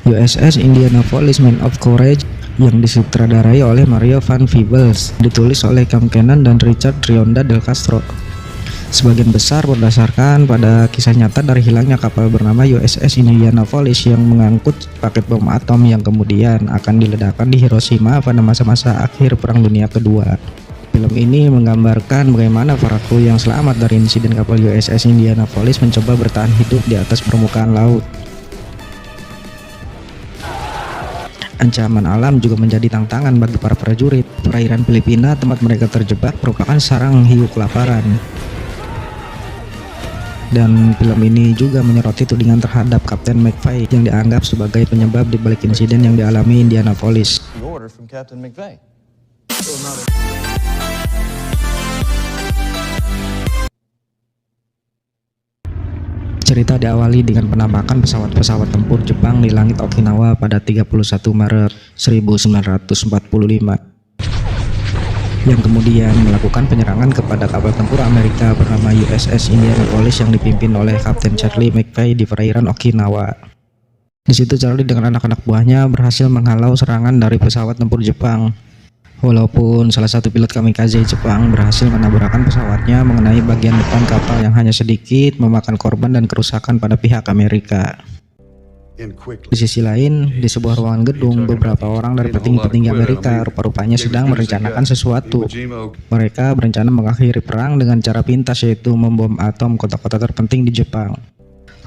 USS Indianapolis Man of Courage yang disutradarai oleh Mario Van Peebles, ditulis oleh Cam Cannon dan Richard Rionda del Castro. Sebagian besar berdasarkan pada kisah nyata dari hilangnya kapal bernama USS Indianapolis yang mengangkut paket bom atom yang kemudian akan diledakkan di Hiroshima pada masa-masa akhir Perang Dunia Kedua. Film ini menggambarkan bagaimana para kru yang selamat dari insiden kapal USS Indianapolis mencoba bertahan hidup di atas permukaan laut. Ancaman alam juga menjadi tantangan bagi para prajurit. Perairan Filipina tempat mereka terjebak merupakan sarang hiu kelaparan. Dan film ini juga menyoroti tudingan terhadap Kapten McVeigh yang dianggap sebagai penyebab dibalik insiden yang dialami Indianapolis. Cerita diawali dengan penampakan pesawat-pesawat tempur Jepang di langit Okinawa pada 31 Maret 1945 yang kemudian melakukan penyerangan kepada kapal tempur Amerika bernama USS Indianapolis yang dipimpin oleh Kapten Charlie McVeigh di perairan Okinawa. Di situ Charlie dengan anak-anak buahnya berhasil menghalau serangan dari pesawat tempur Jepang. Walaupun salah satu pilot kamikaze Jepang berhasil menabrakkan pesawatnya mengenai bagian depan kapal yang hanya sedikit memakan korban dan kerusakan pada pihak Amerika. Di sisi lain, di sebuah ruangan gedung, beberapa orang dari petinggi-petinggi Amerika rupa-rupanya sedang merencanakan sesuatu. Mereka berencana mengakhiri perang dengan cara pintas, yaitu membom atom kota-kota terpenting di Jepang.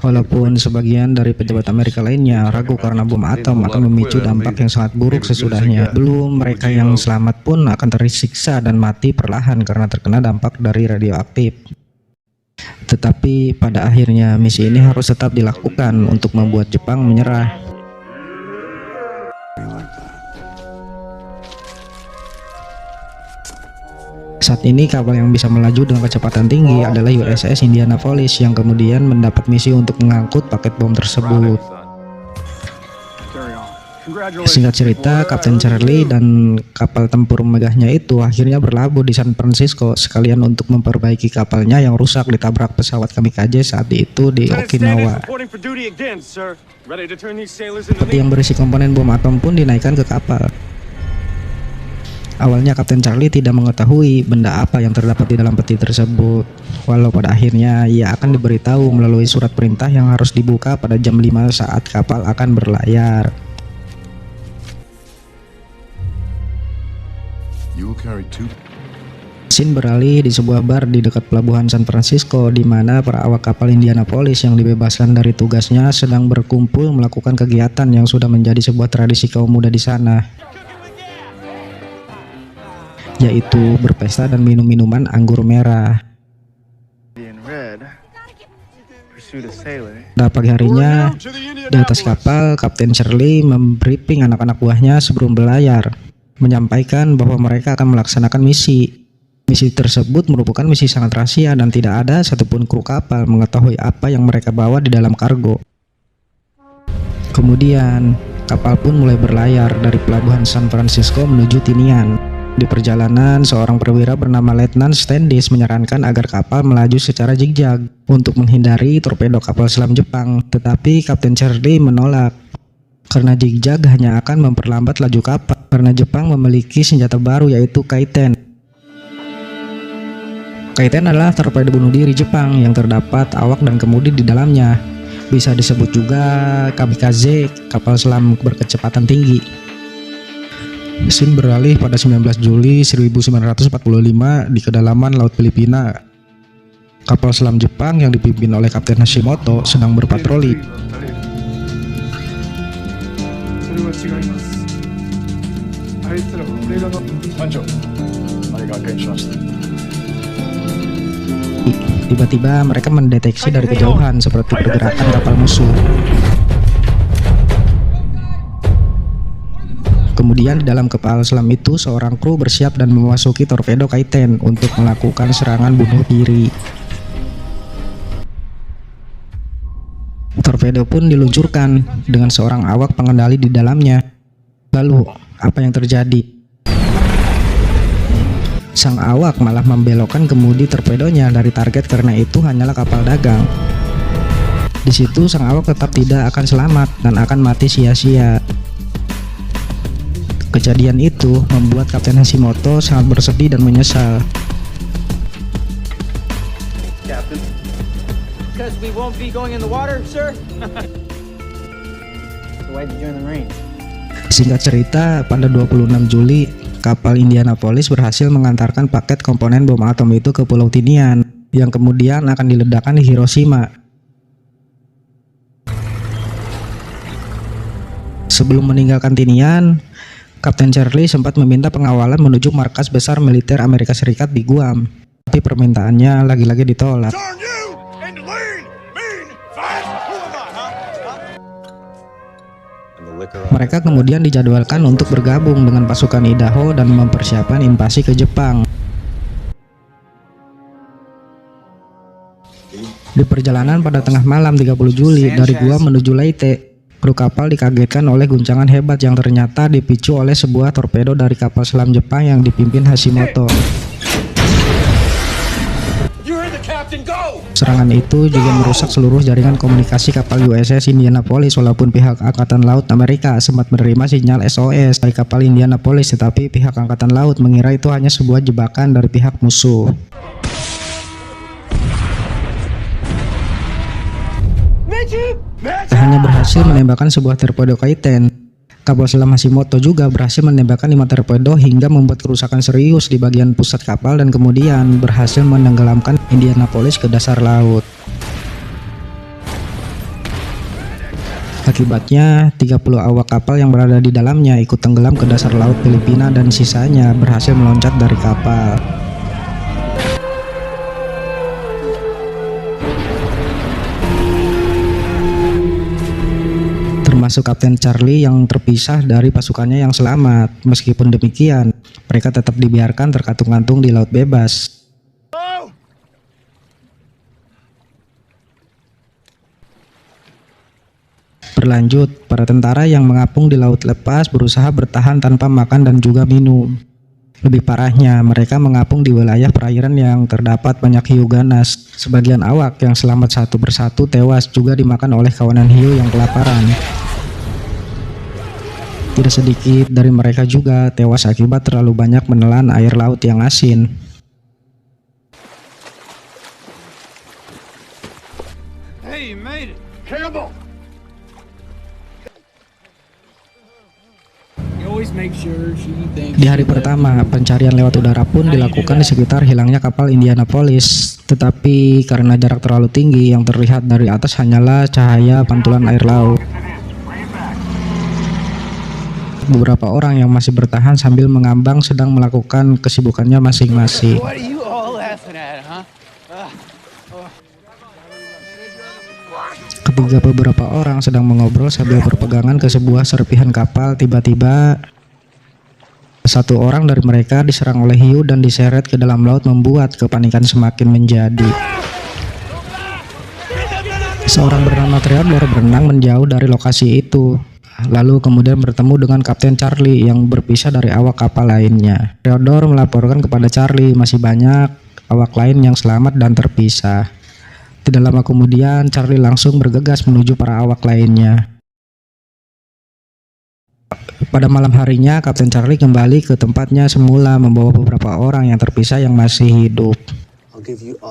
Walaupun sebagian dari pejabat Amerika lainnya ragu karena bom atom akan memicu dampak yang sangat buruk sesudahnya. Belum mereka yang selamat pun akan tersiksa dan mati perlahan karena terkena dampak dari radioaktif. Tetapi pada akhirnya misi ini harus tetap dilakukan untuk membuat Jepang menyerah. Saat ini kapal yang bisa melaju dengan kecepatan tinggi adalah USS Indianapolis yang kemudian mendapat misi untuk mengangkut paket bom tersebut. Singkat cerita, Kapten Charlie dan kapal tempur megahnya itu akhirnya berlabuh di San Francisco sekalian untuk memperbaiki kapalnya yang rusak ditabrak pesawat kamikaze saat itu di Okinawa. Peti yang berisi komponen bom atom pun dinaikkan ke kapal. Awalnya Kapten Charlie tidak mengetahui benda apa yang terdapat di dalam peti tersebut, walau pada akhirnya ia akan diberitahu melalui surat perintah yang harus dibuka pada jam 5 saat kapal akan berlayar. Scene beralih di sebuah bar di dekat pelabuhan San Francisco, di mana para awak kapal Indianapolis yang dibebaskan dari tugasnya sedang berkumpul melakukan kegiatan yang sudah menjadi sebuah tradisi kaum muda di sana, yaitu berpesta dan minum minuman anggur merah. Pada pagi harinya, di atas kapal, Kapten Charlie membriefing anak-anak buahnya sebelum berlayar, menyampaikan bahwa mereka akan melaksanakan misi. Misi tersebut merupakan misi sangat rahasia dan tidak ada satupun kru kapal mengetahui apa yang mereka bawa di dalam kargo. Kemudian, kapal pun mulai berlayar dari pelabuhan San Francisco menuju Tinian. Di perjalanan, seorang perwira bernama Letnan Standish menyarankan agar kapal melaju secara zigzag untuk menghindari torpedo kapal selam Jepang, tetapi Kapten Charlie menolak karena zigzag hanya akan memperlambat laju kapal karena Jepang memiliki senjata baru yaitu Kaiten. Kaiten adalah torpedo bunuh diri Jepang yang terdapat awak dan kemudi di dalamnya. Bisa disebut juga kamikaze, kapal selam berkecepatan tinggi. Scene beralih pada 19 Juli 1945 di kedalaman Laut Filipina. Kapal selam Jepang yang dipimpin oleh Kapten Hashimoto sedang berpatroli. Tiba-tiba mereka mendeteksi dari kejauhan seperti pergerakan kapal musuh. Kemudian di dalam kapal selam itu seorang kru bersiap dan memasuki torpedo Kaiten untuk melakukan serangan bunuh diri. Torpedo pun diluncurkan dengan seorang awak pengendali di dalamnya. Lalu, apa yang terjadi? Sang awak malah membelokkan kemudi torpedonya dari target karena itu hanyalah kapal dagang. Di situ sang awak tetap tidak akan selamat dan akan mati sia-sia. Kejadian itu membuat Kapten Hashimoto sangat bersedih dan menyesal. Captain. Because we won't be going in the water, sir. So why did you join the Marines? Singkat cerita, pada 26 Juli, kapal Indianapolis berhasil mengantarkan paket komponen bom atom itu ke Pulau Tinian, yang kemudian akan diledakkan di Hiroshima. Sebelum meninggalkan Tinian, Kapten Charlie sempat meminta pengawalan menuju markas besar militer Amerika Serikat di Guam, tapi permintaannya lagi-lagi ditolak. Mereka kemudian dijadwalkan untuk bergabung dengan pasukan Idaho dan mempersiapkan invasi ke Jepang. Di perjalanan pada tengah malam 30 Juli dari Guam menuju Leyte, kru kapal dikagetkan oleh guncangan hebat yang ternyata dipicu oleh sebuah torpedo dari kapal selam Jepang yang dipimpin Hashimoto. Serangan itu juga merusak seluruh jaringan komunikasi kapal USS Indianapolis. Walaupun pihak Angkatan Laut Amerika sempat menerima sinyal SOS dari kapal Indianapolis, tetapi pihak Angkatan Laut mengira itu hanya sebuah jebakan dari pihak musuh. Tak hanya berhasil menembakkan sebuah torpedo Kaiten, kapal selam Hashimoto juga berhasil menembakkan 5 torpedo hingga membuat kerusakan serius di bagian pusat kapal dan kemudian berhasil menenggelamkan Indianapolis ke dasar laut. Akibatnya, 30 awak kapal yang berada di dalamnya ikut tenggelam ke dasar laut Filipina dan sisanya berhasil meloncat dari kapal. Termasuk Kapten Charlie yang terpisah dari pasukannya yang selamat. Meskipun demikian, mereka tetap dibiarkan terkatung-kantung di laut bebas. Berlanjut, para tentara yang mengapung di laut lepas berusaha bertahan tanpa makan dan juga minum. Lebih parahnya, mereka mengapung di wilayah perairan yang terdapat banyak hiu ganas. Sebagian awak yang selamat satu persatu tewas juga dimakan oleh kawanan hiu yang kelaparan. Tidak sedikit dari mereka juga tewas akibat terlalu banyak menelan air laut yang asin. Hey, you made it. Cannibal. Di hari pertama, pencarian lewat udara pun dilakukan di sekitar hilangnya kapal Indianapolis. Tetapi karena jarak terlalu tinggi, yang terlihat dari atas hanyalah cahaya pantulan air laut. Beberapa orang yang masih bertahan sambil mengambang sedang melakukan kesibukannya masing-masing. Ketika beberapa orang sedang mengobrol sambil berpegangan ke sebuah serpihan kapal, tiba-tiba satu orang dari mereka diserang oleh hiu dan diseret ke dalam laut, membuat kepanikan semakin menjadi. Seorang bernama Theodore berenang menjauh dari lokasi itu, lalu kemudian bertemu dengan Kapten Charlie yang berpisah dari awak kapal lainnya. Theodore melaporkan kepada Charlie masih banyak awak lain yang selamat dan terpisah. Tidak lama kemudian, Charlie langsung bergegas menuju para awak lainnya. Pada malam harinya, Kapten Charlie kembali ke tempatnya semula membawa beberapa orang yang terpisah yang masih hidup. 31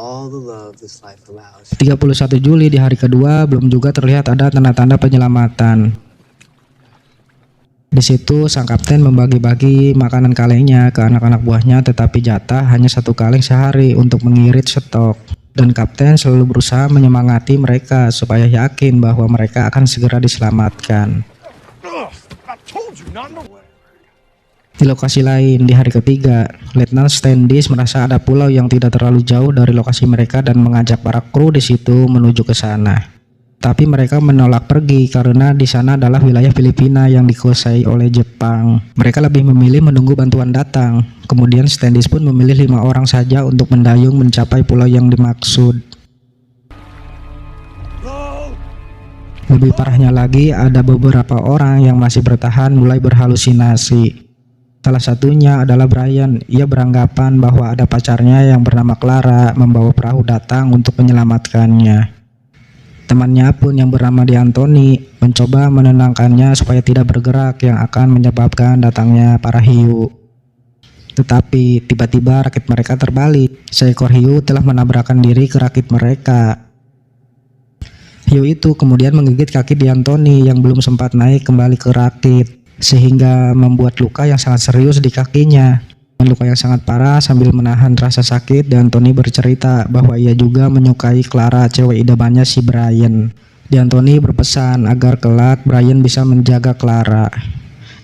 Juli di hari kedua, belum juga terlihat ada tanda-tanda penyelamatan. Di situ, sang kapten membagi-bagi makanan kalengnya ke anak-anak buahnya, tetapi jatah hanya 1 kaleng sehari untuk mengirit stok. Dan kapten selalu berusaha menyemangati mereka supaya yakin bahwa mereka akan segera diselamatkan. Di lokasi lain, di hari ketiga, Letnan Standish merasa ada pulau yang tidak terlalu jauh dari lokasi mereka dan mengajak para kru di situ menuju ke sana. Tapi mereka menolak pergi karena di sana adalah wilayah Filipina yang dikuasai oleh Jepang. Mereka lebih memilih menunggu bantuan datang. Kemudian Standish pun memilih 5 orang saja untuk mendayung mencapai pulau yang dimaksud. Lebih parahnya lagi, ada beberapa orang yang masih bertahan mulai berhalusinasi. Salah satunya adalah Brian. Ia beranggapan bahwa ada pacarnya yang bernama Clara membawa perahu datang untuk menyelamatkannya. Temannya pun yang bernama D'Antoni mencoba menenangkannya supaya tidak bergerak yang akan menyebabkan datangnya para hiu. Tetapi tiba-tiba rakit mereka terbalik. Seekor hiu telah menabrakkan diri ke rakit mereka. Hiu itu kemudian menggigit kaki D'Antoni yang belum sempat naik kembali ke rakit, sehingga membuat luka yang sangat serius di kakinya. Dengan luka yang sangat parah, sambil menahan rasa sakit, D'Antoni bercerita bahwa ia juga menyukai Clara, cewek idamannya si Brian. D'Antoni berpesan agar kelak Brian bisa menjaga Clara.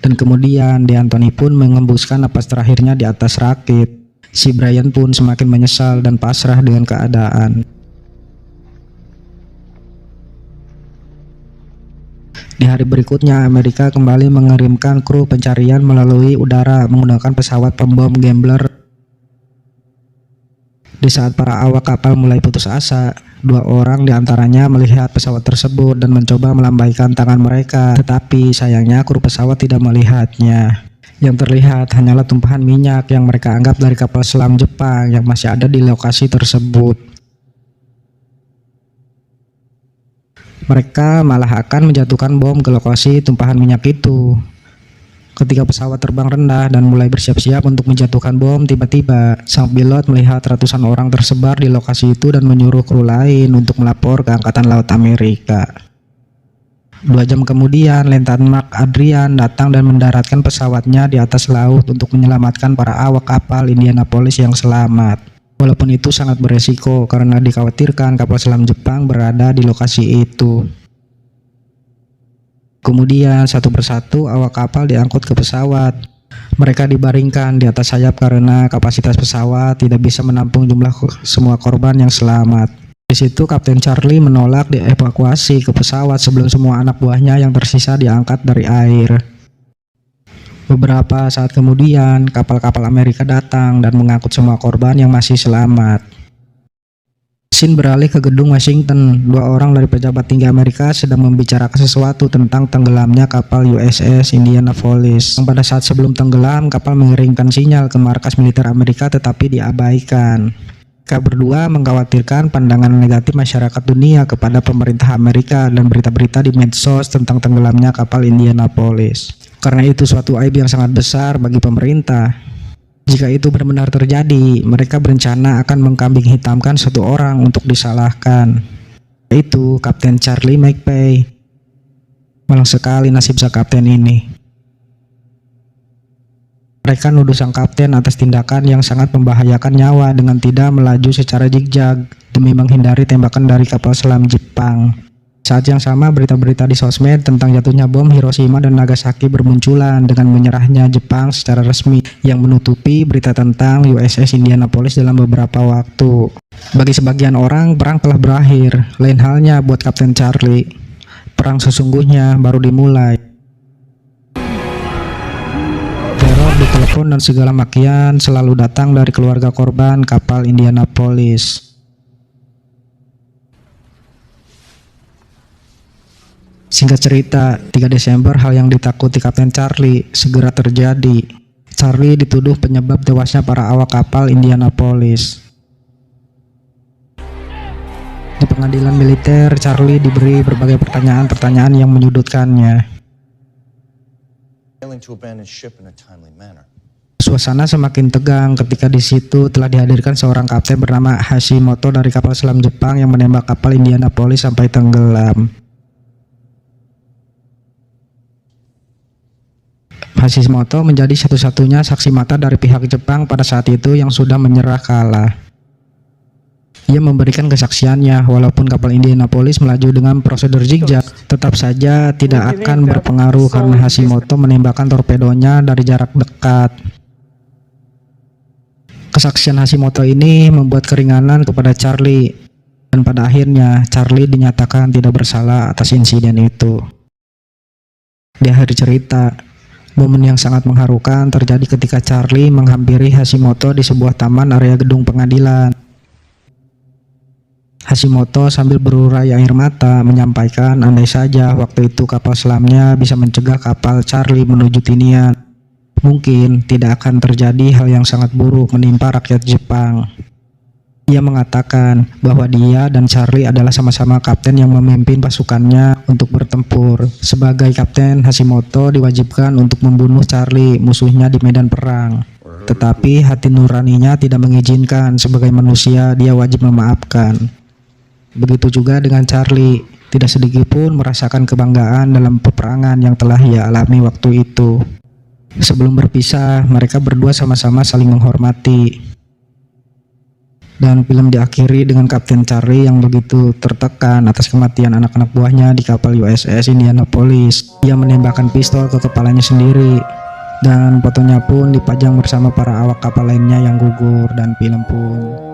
Dan kemudian D'Antoni pun mengembuskan napas terakhirnya di atas rakit. Si Brian pun semakin menyesal dan pasrah dengan keadaan. Di hari berikutnya, Amerika kembali mengirimkan kru pencarian melalui udara menggunakan pesawat pembom Gambler. Di saat para awak kapal mulai putus asa, 2 orang diantaranya melihat pesawat tersebut dan mencoba melambaikan tangan mereka, tetapi sayangnya kru pesawat tidak melihatnya. Yang terlihat hanyalah tumpahan minyak yang mereka anggap dari kapal selam Jepang yang masih ada di lokasi tersebut. Mereka malah akan menjatuhkan bom ke lokasi tumpahan minyak itu. Ketika pesawat terbang rendah dan mulai bersiap-siap untuk menjatuhkan bom, tiba-tiba sang pilot melihat ratusan orang tersebar di lokasi itu dan menyuruh kru lain untuk melapor ke Angkatan Laut Amerika. 2 jam kemudian, Letnan Mark Adrian datang dan mendaratkan pesawatnya di atas laut untuk menyelamatkan para awak kapal Indianapolis yang selamat. Walaupun itu sangat beresiko karena dikhawatirkan kapal selam Jepang berada di lokasi itu. Kemudian satu persatu awak kapal diangkut ke pesawat. Mereka dibaringkan di atas sayap karena kapasitas pesawat tidak bisa menampung jumlah semua korban yang selamat. Di situ Kapten Charlie menolak dievakuasi ke pesawat sebelum semua anak buahnya yang tersisa diangkat dari air. Beberapa saat kemudian, kapal-kapal Amerika datang dan mengangkut semua korban yang masih selamat. Scene beralih ke gedung Washington. 2 orang dari pejabat tinggi Amerika sedang membicarakan sesuatu tentang tenggelamnya kapal USS Indianapolis. Pada saat sebelum tenggelam, kapal mengirimkan sinyal ke markas militer Amerika tetapi diabaikan. Mereka berdua mengkhawatirkan pandangan negatif masyarakat dunia kepada pemerintah Amerika dan berita-berita di medsos tentang tenggelamnya kapal Indianapolis. Karena itu suatu aib yang sangat besar bagi pemerintah. Jika itu benar-benar terjadi, mereka berencana akan mengkambing hitamkan satu orang untuk disalahkan, yaitu Kapten Charlie McPay. Malang sekali nasib sang kapten ini. Mereka nuduh sang kapten atas tindakan yang sangat membahayakan nyawa dengan tidak melaju secara zigzag demi menghindari tembakan dari kapal selam Jepang. Saat yang sama, berita-berita di sosmed tentang jatuhnya bom Hiroshima dan Nagasaki bermunculan dengan menyerahnya Jepang secara resmi yang menutupi berita tentang USS Indianapolis dalam beberapa waktu. Bagi sebagian orang, perang telah berakhir. Lain halnya buat Kapten Charlie. Perang sesungguhnya baru dimulai. Teror di telepon dan segala makian selalu datang dari keluarga korban kapal Indianapolis. Singkat cerita, 3 Desember hal yang ditakuti Kapten Charlie segera terjadi. Charlie dituduh penyebab tewasnya para awak kapal Indianapolis. Di pengadilan militer, Charlie diberi berbagai pertanyaan-pertanyaan yang menyudutkannya. Suasana semakin tegang ketika di situ telah dihadirkan seorang kapten bernama Hashimoto dari kapal selam Jepang yang menembak kapal Indianapolis sampai tenggelam. Hashimoto menjadi satu-satunya saksi mata dari pihak Jepang pada saat itu yang sudah menyerah kalah. Ia memberikan kesaksiannya, walaupun kapal Indianapolis melaju dengan prosedur zigzag, tetap saja tidak akan berpengaruh karena Hashimoto menembakkan torpedonya dari jarak dekat. Kesaksian Hashimoto ini membuat keringanan kepada Charlie, dan pada akhirnya Charlie dinyatakan tidak bersalah atas insiden itu. Di akhir cerita, momen yang sangat mengharukan terjadi ketika Charlie menghampiri Hashimoto di sebuah taman area gedung pengadilan. Hashimoto sambil berurai air mata menyampaikan andai saja waktu itu kapal selamnya bisa mencegah kapal Charlie menuju Tinian, mungkin tidak akan terjadi hal yang sangat buruk menimpa rakyat Jepang. Ia mengatakan bahwa dia dan Charlie adalah sama-sama kapten yang memimpin pasukannya untuk bertempur. Sebagai kapten, Hashimoto diwajibkan untuk membunuh Charlie, musuhnya di medan perang. Tetapi hati nuraninya tidak mengizinkan. Sebagai manusia, dia wajib memaafkan. Begitu juga dengan Charlie, tidak sedikit pun merasakan kebanggaan dalam peperangan yang telah ia alami waktu itu. Sebelum berpisah, mereka berdua sama-sama saling menghormati. Dan film diakhiri dengan Kapten Charlie yang begitu tertekan atas kematian anak-anak buahnya di kapal USS Indianapolis. Ia menembakkan pistol ke kepalanya sendiri. Dan fotonya pun dipajang bersama para awak kapal lainnya yang gugur, dan film pun